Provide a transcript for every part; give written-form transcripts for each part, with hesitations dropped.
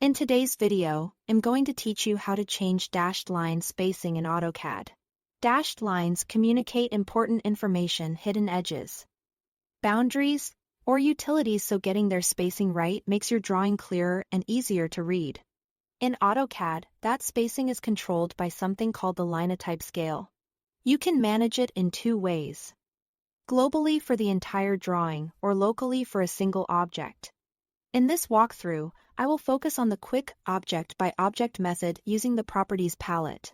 In today's video, I'm going to teach you how to change dashed line spacing in AutoCAD. Dashed lines communicate important information, hidden edges, boundaries, or utilities, so getting their spacing right makes your drawing clearer and easier to read. In AutoCAD, that spacing is controlled by something called the linetype scale. You can manage it in two ways: globally for the entire drawing or locally for a single object. In this walkthrough, I will focus on the quick object-by-object method using the Properties palette,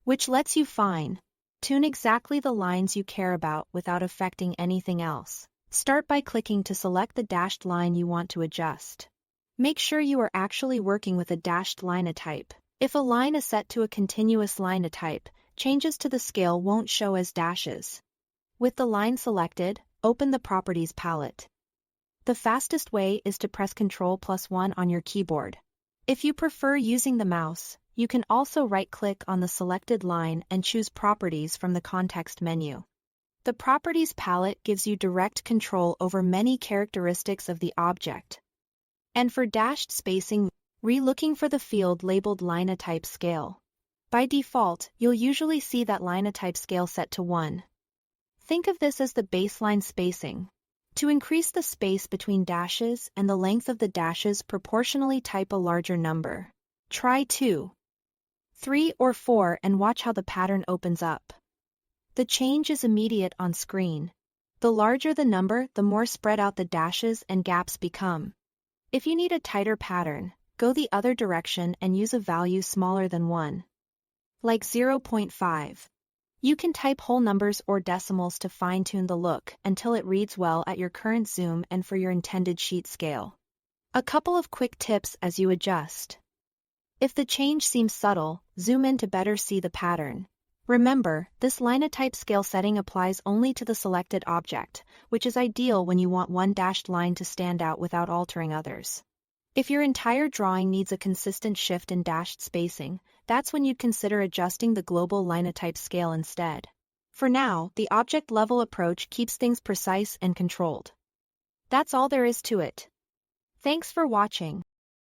which lets you fine-tune exactly the lines you care about without affecting anything else. Start by clicking to select the dashed line you want to adjust. Make sure you are actually working with a dashed linetype. If a line is set to a continuous linetype, changes to the scale won't show as dashes. With the line selected, open the Properties palette. The fastest way is to press Ctrl+1 on your keyboard. If you prefer using the mouse, you can also right-click on the selected line and choose Properties from the context menu. The Properties palette gives you direct control over many characteristics of the object. And for dashed spacing, looking for the field labeled Linetype Scale. By default, you'll usually see that Linetype Scale set to 1. Think of this as the baseline spacing. To increase the space between dashes and the length of the dashes proportionally, type a larger number. Try 2, 3, or 4 and watch how the pattern opens up. The change is immediate on screen. The larger the number, the more spread out the dashes and gaps become. If you need a tighter pattern, go the other direction and use a value smaller than 1, like 0.5. You can type whole numbers or decimals to fine-tune the look until it reads well at your current zoom and for your intended sheet scale. A couple of quick tips as you adjust. If the change seems subtle, zoom in to better see the pattern. Remember, this linetype scale setting applies only to the selected object, which is ideal when you want one dashed line to stand out without altering others. If your entire drawing needs a consistent shift in dashed spacing, that's when you'd consider adjusting the global linetype scale instead. For now, the object-level approach keeps things precise and controlled. That's all there is to it. Thanks for watching.